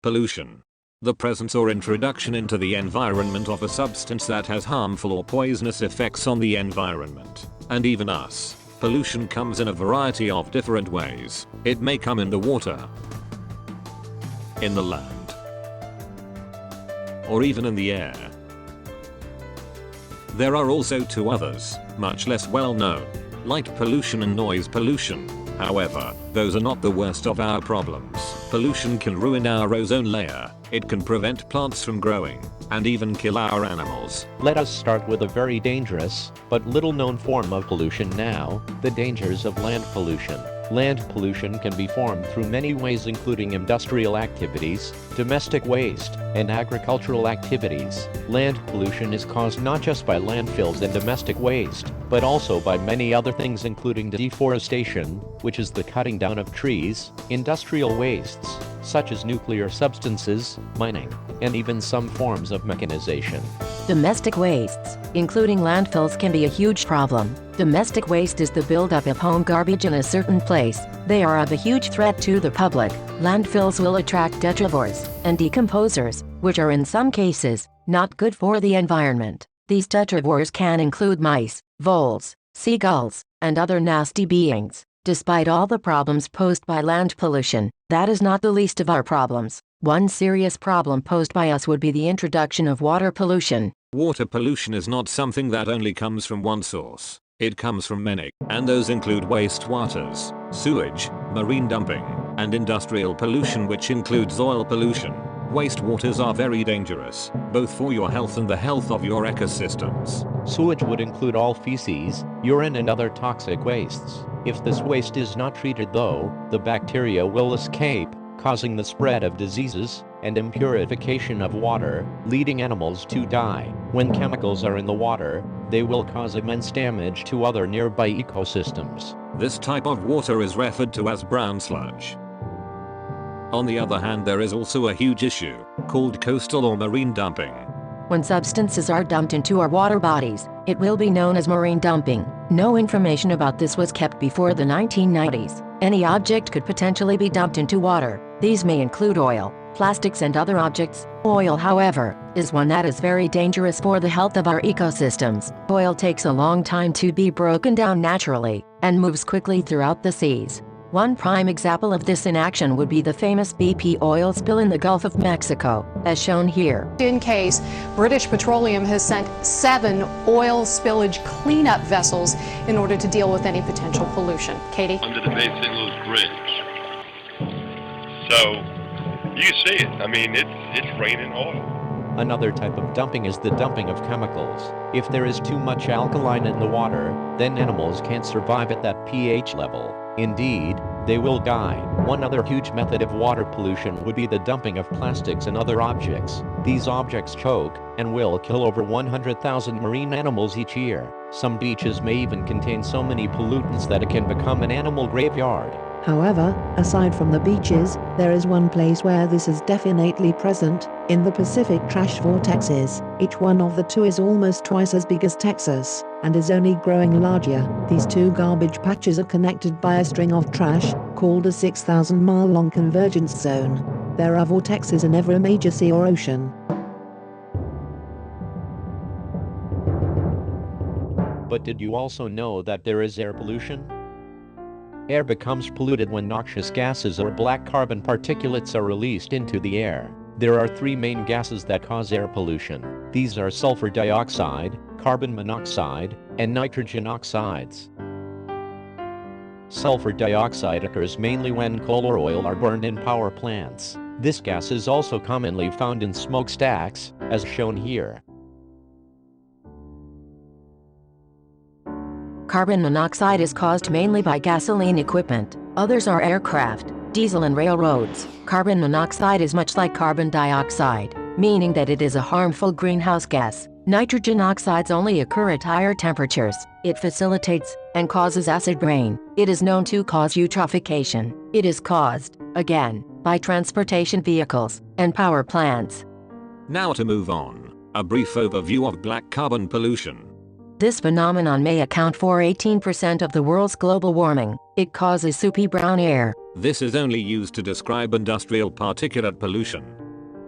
Pollution. The presence or introduction into the environment of a substance that has harmful or poisonous effects on the environment, and even us. Pollution comes in a variety of different ways. It may come in the water, in the land, or even in the air. There are also two others, much less well known: light pollution and noise pollution. However, those are not the worst of our problems. Pollution can ruin our ozone layer, it can prevent plants from growing, and even kill our animals. Let us start with a very dangerous, but little known form of pollution now, the dangers of land pollution. Land pollution can be formed through many ways, including industrial activities, domestic waste, and agricultural activities. Land pollution is caused not just by landfills and domestic waste, but also by many other things, including deforestation, which is the cutting down of trees, industrial wastes, such as nuclear substances, mining, and even some forms of mechanization. Domestic wastes, including landfills, can be a huge problem. Domestic waste is the buildup of home garbage in a certain place. They are of a huge threat to the public. Landfills will attract detrivores and decomposers, which are in some cases not good for the environment. These detrivores can include mice, voles, seagulls, and other nasty beings. Despite all the problems posed by land pollution, that is not the least of our problems. One serious problem posed by us would be the introduction of water pollution. Water pollution is not something that only comes from one source. It comes from many, and those include wastewaters, sewage, marine dumping, and industrial pollution, which includes oil pollution. Wastewaters are very dangerous, both for your health and the health of your ecosystems. Sewage would include all feces, urine, and other toxic wastes. If this waste is not treated, though, the bacteria will escape, causing the spread of diseases and impurification of water, leading animals to die. When chemicals are in the water, they will cause immense damage to other nearby ecosystems. This type of water is referred to as brown sludge. On the other hand, there is also a huge issue called coastal or marine dumping. When substances are dumped into our water bodies, it will be known as marine dumping. No information about this was kept before the 1990s. Any object could potentially be dumped into water. These may include oil, plastics, and other objects. Oil, however, is one that is very dangerous for the health of our ecosystems. Oil takes a long time to be broken down naturally and moves quickly throughout the seas. One prime example of this in action would be the famous BP oil spill in the Gulf of Mexico, as shown here. In case, British Petroleum has sent 7 oil spillage cleanup vessels in order to deal with any potential pollution. Katie? Under the Bay St. Louis Bridge. So, you see it. I mean, it's raining oil. Another type of dumping is the dumping of chemicals. If there is too much alkaline in the water, then animals can't survive at that pH level. Indeed, they will die. One other huge method of water pollution would be the dumping of plastics and other objects. These objects choke and will kill over 100,000 marine animals each year. Some beaches may even contain so many pollutants that it can become an animal graveyard. However, aside from the beaches, there is one place where this is definitely present, in the Pacific Trash Vortexes. Each one of the two is almost twice as big as Texas, and is only growing larger. These two garbage patches are connected by a string of trash, called a 6,000-mile-long convergence zone. There are vortexes in every major sea or ocean. But did you also know that there is air pollution? Air becomes polluted when noxious gases or black carbon particulates are released into the air. There are 3 main gases that cause air pollution. These are sulfur dioxide, carbon monoxide, and nitrogen oxides. Sulfur dioxide occurs mainly when coal or oil are burned in power plants. This gas is also commonly found in smokestacks, as shown here. Carbon monoxide is caused mainly by gasoline equipment. Others are aircraft, diesel, and railroads. Carbon monoxide is much like carbon dioxide, meaning that it is a harmful greenhouse gas. Nitrogen oxides only occur at higher temperatures. It facilitates and causes acid rain. It is known to cause eutrophication. It is caused, again, by transportation vehicles and power plants. Now to move on, a brief overview of black carbon pollution. This phenomenon may account for 18% of the world's global warming. It causes soupy brown air, This is only used to describe industrial particulate pollution.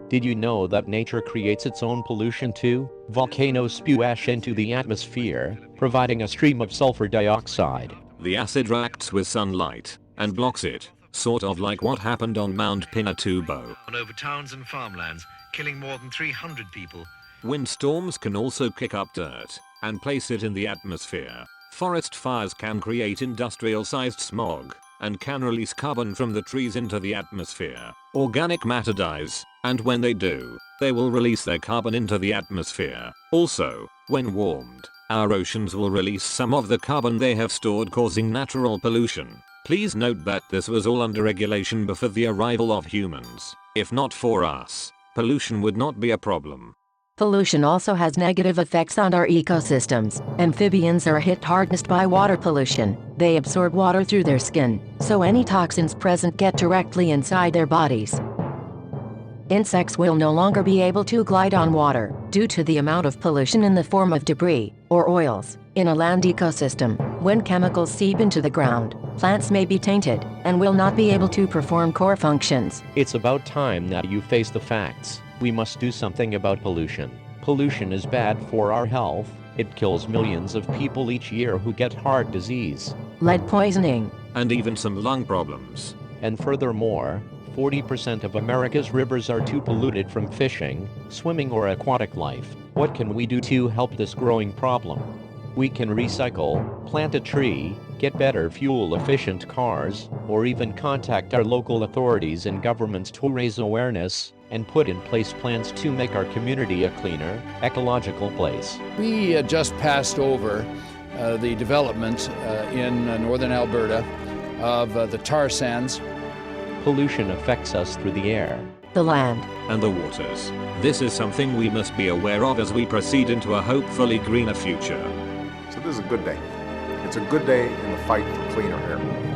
Did you know that nature creates its own pollution too? Volcanoes spew ash into the atmosphere, providing a stream of sulfur dioxide. The acid reacts with sunlight and blocks it, sort of like what happened on Mount Pinatubo. Over towns and farmlands, killing more than 300 people. Windstorms can also kick up dirt and place it in the atmosphere. Forest fires can create industrial-sized smog and can release carbon from the trees into the atmosphere. Organic matter dies, and when they do, they will release their carbon into the atmosphere. Also, when warmed, our oceans will release some of the carbon they have stored, causing natural pollution. Please note that this was all under regulation before the arrival of humans. If not for us, pollution would not be a problem. Pollution also has negative effects on our ecosystems. Amphibians are hit hardest by water pollution. They absorb water through their skin, so any toxins present get directly inside their bodies. Insects will no longer be able to glide on water due to the amount of pollution in the form of debris or oils. In a land ecosystem, when chemicals seep into the ground, plants may be tainted and will not be able to perform core functions. It's about time that you face the facts. We must do something about pollution. Pollution is bad for our health. It kills millions of people each year who get heart disease, Lead poisoning, And even some lung problems. and furthermore, 40% of America's rivers are too polluted from fishing, swimming, or aquatic life. What can we do to help this growing problem? We can recycle, plant a tree, get better fuel-efficient cars, or even contact our local authorities and governments to raise awareness and put in place plans to make our community a cleaner, ecological place. We just passed over the development in northern Alberta of the tar sands. Pollution affects us through the air, the land, And the waters. This is something we must be aware of as we proceed into a hopefully greener future. So this is a good day. It's a good day in the fight for cleaner air.